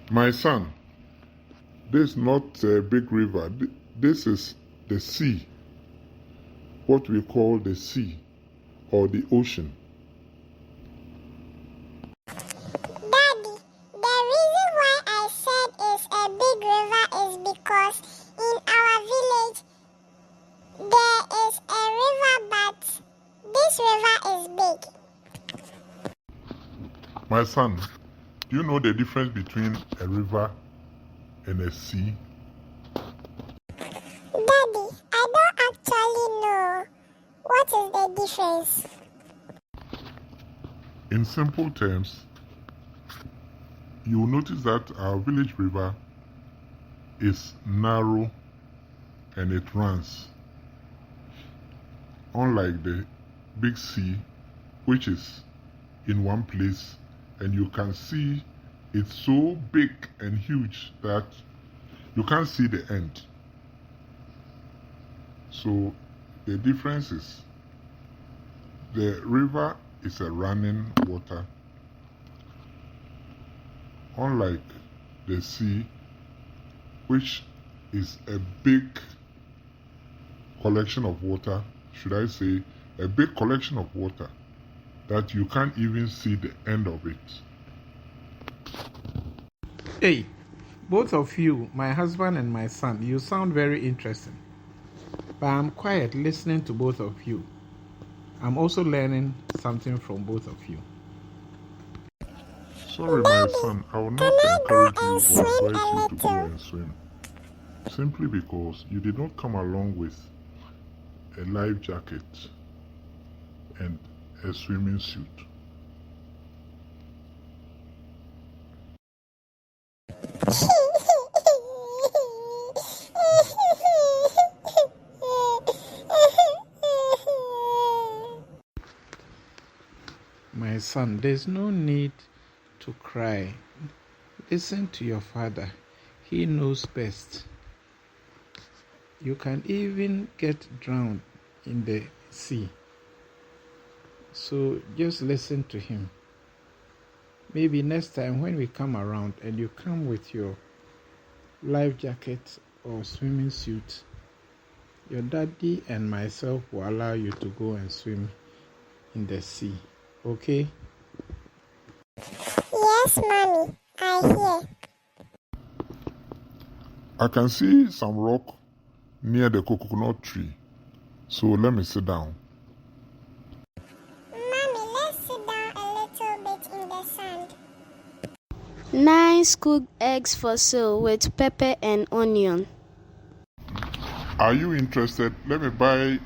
My son, this is not a big river. This is the sea, what we call the sea or the ocean. Daddy, the reason why I said it's a big river is because in our village there is a river, but this river is big. My son, do you know the difference between a river and a sea? Daddy, I don't actually know. What is the difference? In simple terms, you will notice that our village river is narrow and it runs. Unlike the big sea, which is in one place, and you can see it's so big and huge that you can't see the end. So the difference is the river is a running water, unlike the sea, which is a big collection of water, should I say, a big collection of water that you can't even see the end of it. Hey, both of you, my husband and my son, you sound very interesting. But I'm quiet listening to both of you. I'm also learning something from both of you. Sorry, my son, I will not encourage you or advise you to go and swim. Simply because you did not come along with a life jacket and a swimming suit. My son, there's no need to cry. Listen to your father. He knows best. You can even get drowned in the sea. So just listen to him. Maybe next time when we come around and you come with your life jacket or swimming suit, your daddy and myself will allow you to go and swim in the sea. Okay? Yes, Mommy, I hear. I can see some rock near the coconut tree, so let me sit down. Mommy, let's sit down a little bit in the sand. Nice cooked eggs for sale with pepper and onion. Are you interested? Let me buy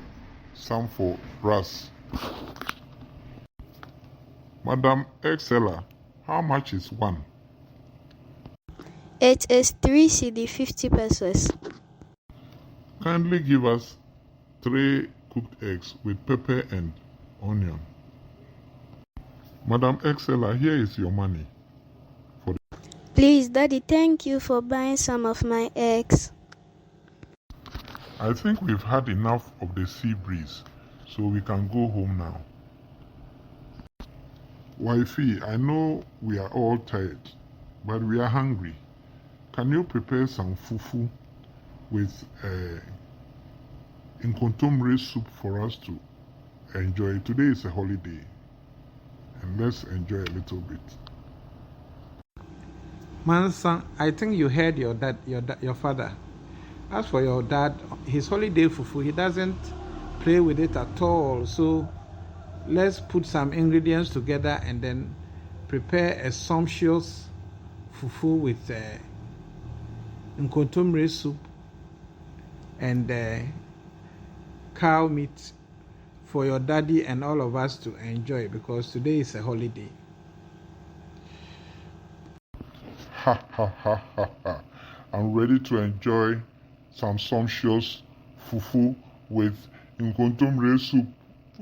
some for Russ. Madam Exceller, how much is one? It is 3 cedi 50 pesos. Kindly give us 3 cooked eggs with pepper and onion. Madam Exceller, here is your money. Please, Daddy, thank you for buying some of my eggs. I think we've had enough of the sea breeze, so we can go home now. Wifey, I know we are all tired, but we are hungry. Can you prepare some fufu with inkontomire soup for us to enjoy? Today is a holiday, and let's enjoy a little bit. Manson, I think you heard your father. As for your dad, his holiday fufu, he doesn't play with it at all. So let's put some ingredients together and then prepare a sumptuous fufu with nkontomire soup and cow meat for your daddy and all of us to enjoy, because today is a holiday. Ha ha ha ha ha. I'm ready to enjoy some sumptuous fufu with inkontomire soup.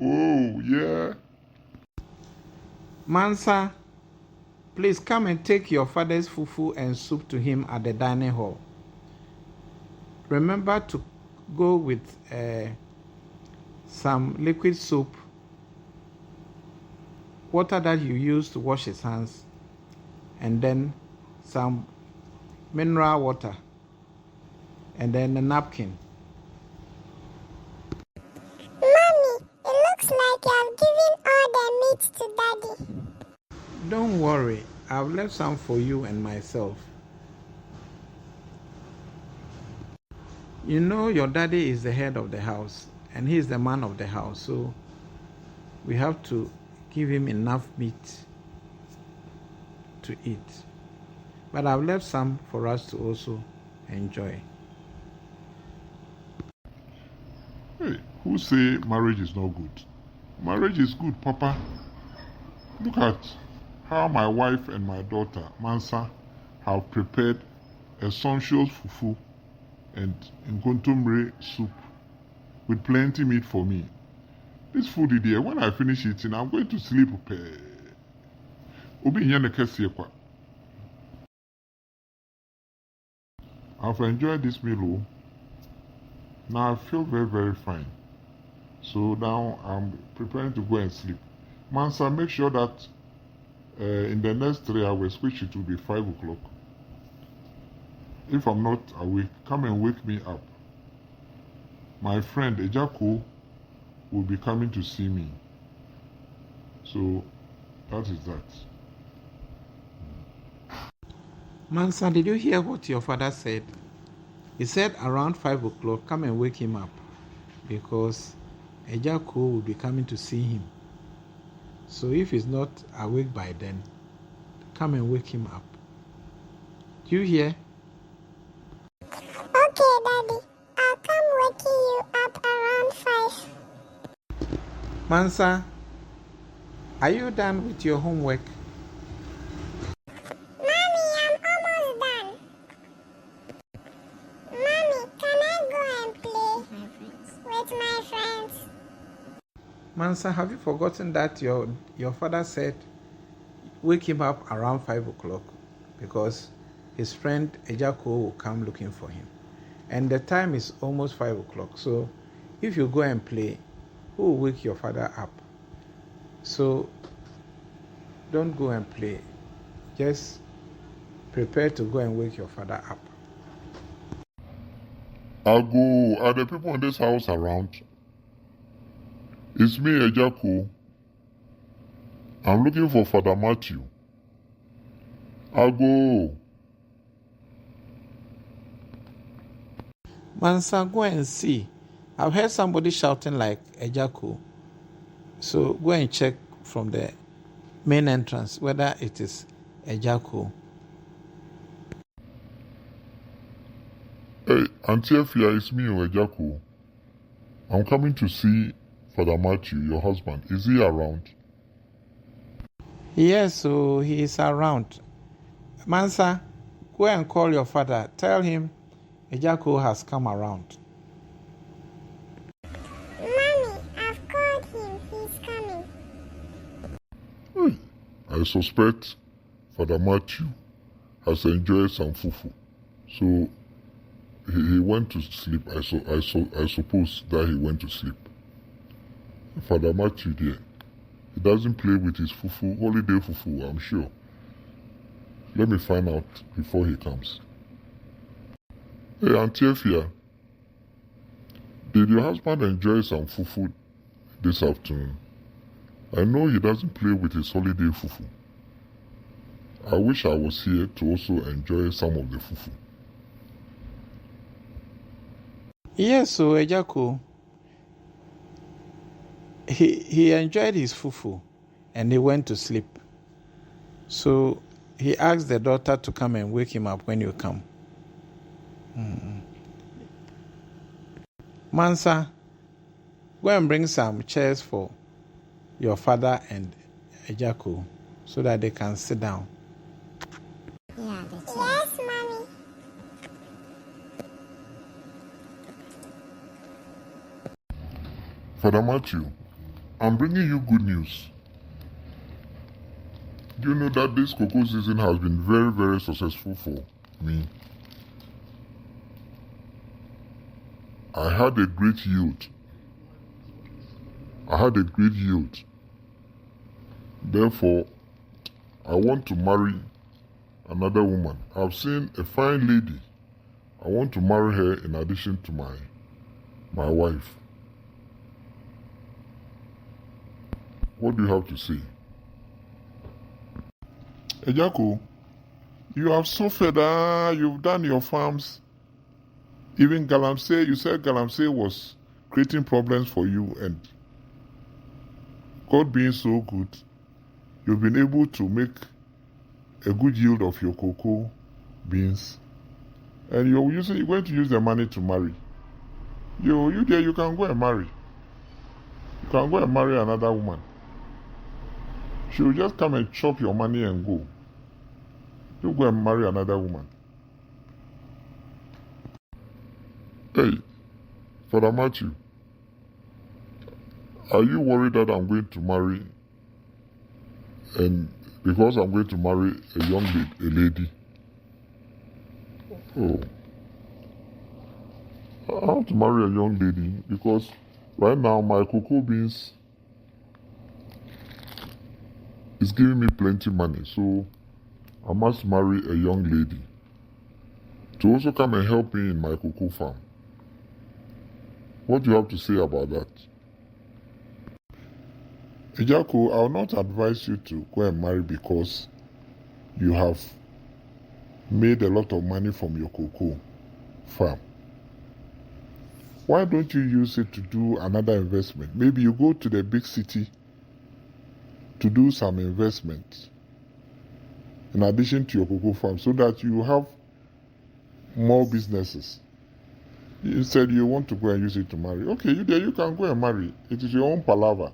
Oh, yeah. Mansa, please come and take your father's fufu and soup to him at the dining hall. Remember to go with some liquid soap, water that you use to wash his hands, and then some mineral water, and then a napkin. Mommy, it looks like you have given all the meat to Daddy. Don't worry, I've left some for you and myself. You know, your daddy is the head of the house, and he is the man of the house, so we have to give him enough meat to eat. But I've left some for us to also enjoy. Hey, who say marriage is not good? Marriage is good, Papa. Look at how my wife and my daughter, Mansa, have prepared a sumptuous fufu and nkontomire soup with plenty meat for me. This food is there. When I finish eating, I'm going to sleep. Obi nyane kese kwa. I've enjoyed this meal. Now I feel very, very fine. So now I'm preparing to go and sleep. Mansa, make sure that in the next 3 hours, which it will be 5 o'clock, if I'm not awake, come and wake me up. My friend Ejako will be coming to see me. So that is that. Mansa, did you hear what your father said? He said around 5 o'clock, come and wake him up, because Ejako will be coming to see him. So if he's not awake by then, come and wake him up. Do you hear? Okay, Daddy. I'll come waking you up around 5. Mansa, are you done with your homework? Mommy, I'm almost done. Mommy, can I go and play with my friends? Mansa, have you forgotten that your father said wake him up around 5 o'clock, because his friend Ejako will come looking for him. And the time is almost 5 o'clock. So if you go and play, who will wake your father up? So don't go and play. Just prepare to go and wake your father up. I'll go. Are the people in this house around? It's me, Ejako. I'm looking for Father Matthew. I'll go. Mansa, go and see. I've heard somebody shouting like Ejako. So go and check from the main entrance whether it is Ejako. Hey, Auntie Efia, it's me, Ejako. I'm coming to see Father Matthew, your husband. Is he around? Yes, so he is around. Mansa, go and call your father. Tell him Ejako has come around. Mommy, I've called him. He's coming. Hey, I suspect Father Matthew has enjoyed some fufu. So he went to sleep. I suppose that he went to sleep. Father Matthew there, he doesn't play with his fufu, holiday fufu, I'm sure. Let me find out before he comes. Hey, Auntie Efia, did your husband enjoy some fufu this afternoon? I know he doesn't play with his holiday fufu. I wish I was here to also enjoy some of the fufu. Yes, so Ejako, he enjoyed his fufu and he went to sleep. So he asked the daughter to come and wake him up when you come. Mansa, go and bring some chairs for your father and Ejako so that they can sit down. Yes, Mommy. Father Matthew, I'm bringing you good news. Do you know that this cocoa season has been very, very successful for me? I had a great yield. Therefore, I want to marry another woman. I've seen a fine lady. I want to marry her in addition to my wife. What do you have to say? Ejako, you have suffered. You've done your farms. Even Galamsey, you said Galamsey was creating problems for you, and God being so good, you've been able to make a good yield of your cocoa beans, and you're going to use the money to marry. You there, you can go and marry. You can go and marry another woman. She will just come and chop your money and go. You go and marry another woman. Hey, Father Matthew, are you worried that I'm going to marry, and because I'm going to marry a lady? Oh, I have to marry a young lady because right now my cocoa beans is giving me plenty money, so I must marry a young lady to also come and help me in my cocoa farm. What do you have to say about that? Ejako, I will not advise you to go and marry because you have made a lot of money from your cocoa farm. Why don't you use it to do another investment? Maybe you go to the big city to do some investment in addition to your cocoa farm so that you have more businesses. Instead, you want to go and use it to marry. Okay, you can go and marry. It is your own palaver.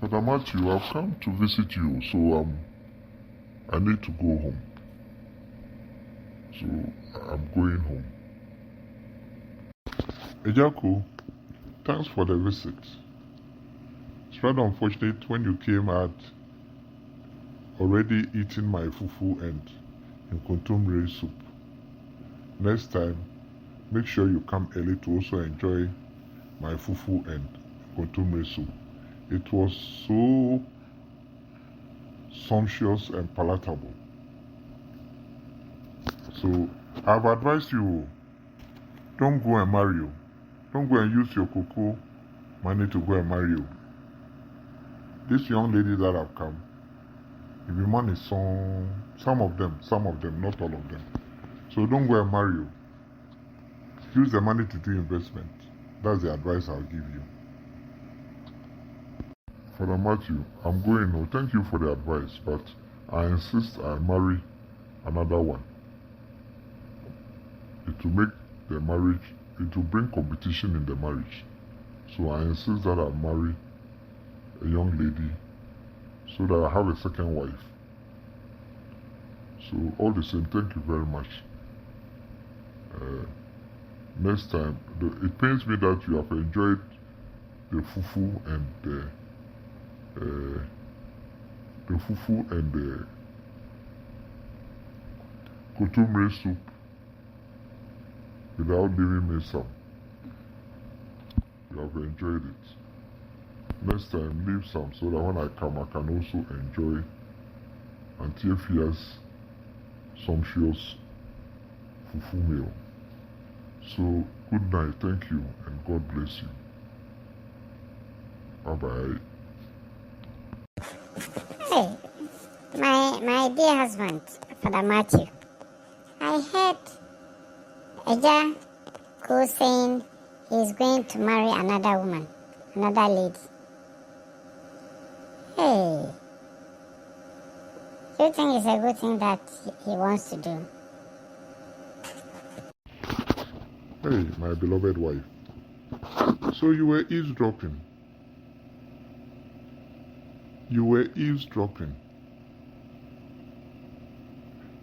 Father Matthew, I've come to visit you, so I need to go home. So I'm going home. Ejako, thanks for the visit. It's rather unfortunate when you came out already eating my fufu and nkontomire soup. Next time, make sure you come early to also enjoy my fufu and nkontomire soup. It was so sumptuous and palatable. So I've advised you, don't go and marry you. Don't go and use your cocoa money to go and marry you. This young lady that have come, if your money is some of them, not all of them. So don't go and marry you. Use the money to do investment. That's the advice I'll give you. Father Matthew, I'm going now. Thank you for the advice, but I insist I marry another one. It will make the marriage, it will bring competition in the marriage. So I insist that I marry a young lady so that I have a second wife. So all the same, thank you very much. Next time, it pains me that you have enjoyed the fufu and the nkontomire soup without giving me some. You have enjoyed it. Next time, leave some so that when I come, I can also enjoy Auntie Efia's sumptuous fufu meal. So, good night, thank you, and God bless you. Bye-bye. Hey, my dear husband, Father Matthew, I heard Agya go saying he's going to marry another woman, another lady. Hey, do you think it's a good thing that he wants to do? Hey, my beloved wife. So you were eavesdropping. You were eavesdropping.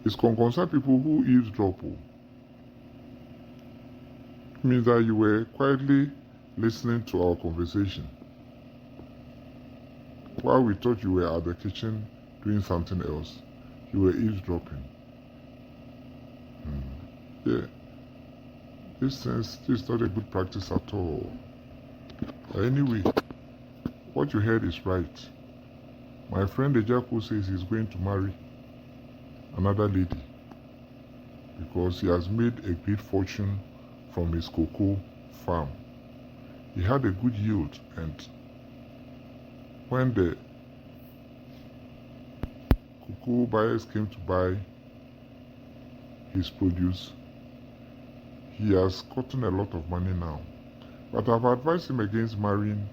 It's concerned people who eavesdrop. It means that you were quietly listening to our conversation while we thought you were at the kitchen doing something else. You were eavesdropping. Yeah. This is not a good practice at all. But anyway, what you heard is right. My friend Ejako says he's going to marry another lady because he has made a great fortune from his cocoa farm. He had a good yield, and when the cocoa buyers came to buy his produce, he has gotten a lot of money now. But I've advised him against marrying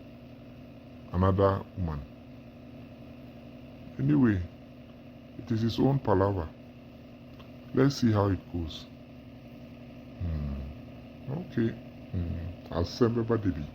another woman. Anyway, it is his own palaver. Let's see how it goes. Okay. I'll send baby.